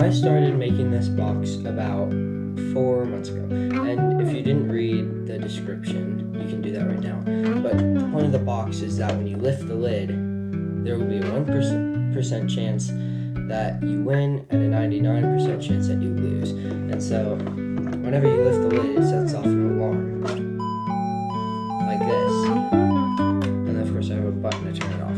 I started making this box about 4 months ago, and if you didn't read the description, you can do that right now. But the point of the box is that when you lift the lid, there will be a 1% chance that you win and a 99% chance that you lose. And so, whenever you lift the lid, it sets off an alarm, like this. And then, of course, I have a button to turn it off.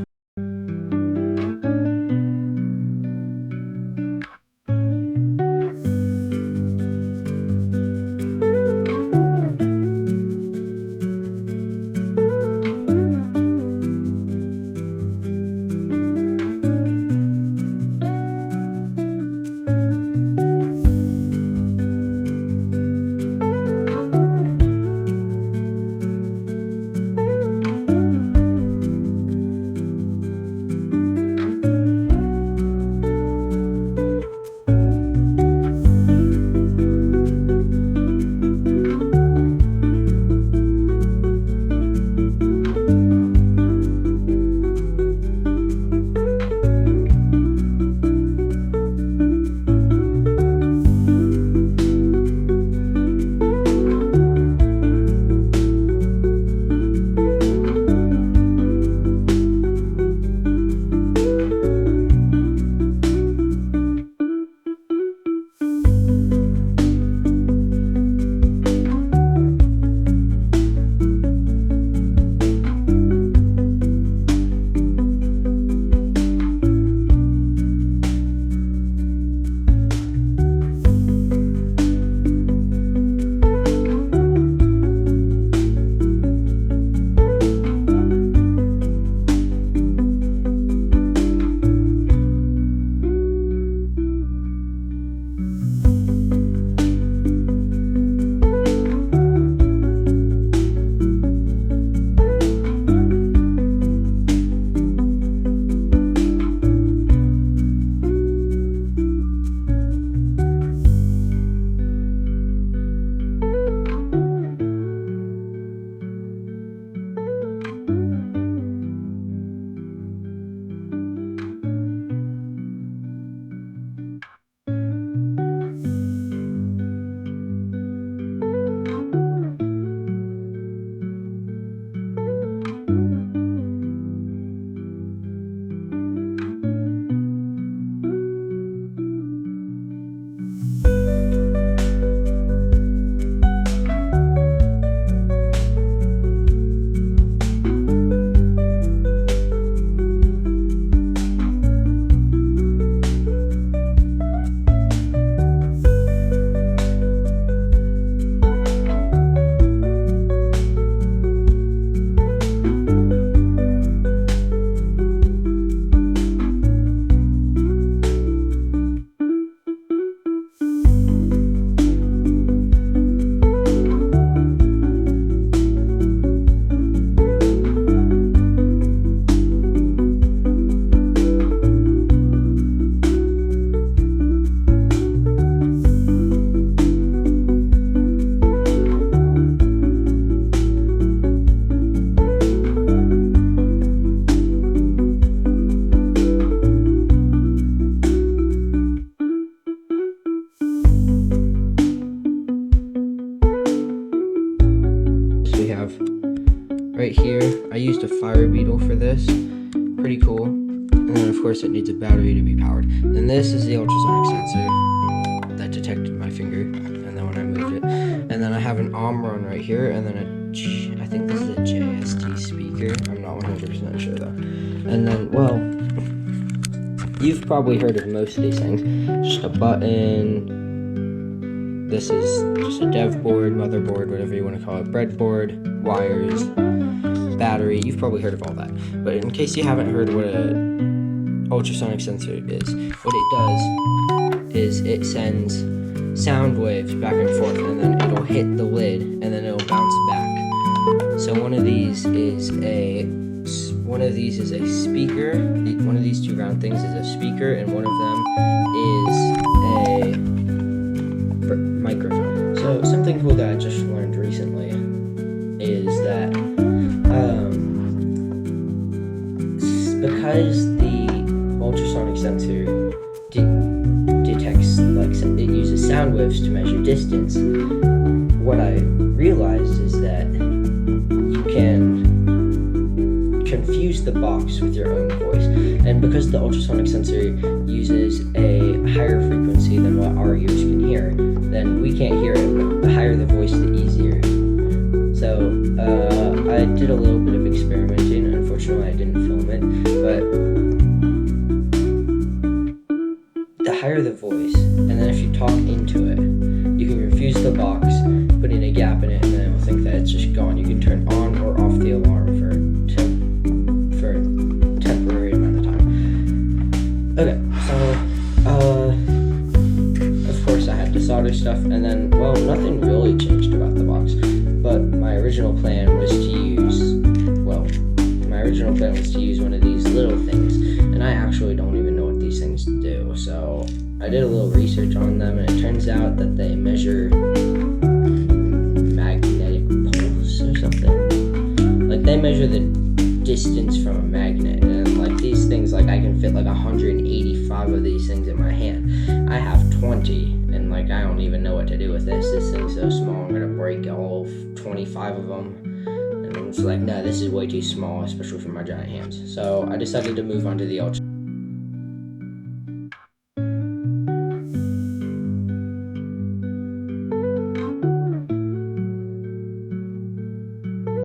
Right here, I used a fire beetle for this, pretty cool, and then of course it needs a battery to be powered. Then this is the ultrasonic sensor that detected my finger, and then when I moved it, and then I have an Omron right here, and then I think this is a JST speaker, I'm not 100% sure though. And then, well, you've probably heard of most of these things, just a button. This is just a dev board, motherboard, whatever you want to call it, breadboard, wires, battery. You've probably heard of all that. But in case you haven't heard what an ultrasonic sensor is, what it does is it sends sound waves back and forth, and then it'll hit the lid, and then it'll bounce back. So one of these is a speaker. One of these two round things is a speaker, and one of them is a microphone. So something cool that I just learned recently is that because the ultrasonic sensor detects sound waves to measure distance, what I realized is that you can confuse the box with your own voice. And because the ultrasonic sensor uses a higher frequency than what our ears can hear, then we can't hear it, but the higher the voice, the easier. So I did a little bit of experimenting. Unfortunately, I didn't film it, but the higher the voice, and then if you talk into it, you can confuse the box, putting a gap in it, and then it will think that it's just gone. You can turn on or off the alarm for a temporary amount of time. Okay, so of course I had to solder stuff, and then, well, nothing really changed about the box, but my original plan was to use one of these little things, and I actually don't even know what these things do. So I did a little research on them, and it turns out that they measure magnetic pulse or something. Like, they measure the distance from a magnet, and like these things, like I can fit like 185 of these things in my hand. I have 20, and like I don't even know what to do with this. This thing's so small, I'm gonna break all 25 of them. And it's like, no, this is way too small, especially for my giant hands. So I decided to move on to the ultra.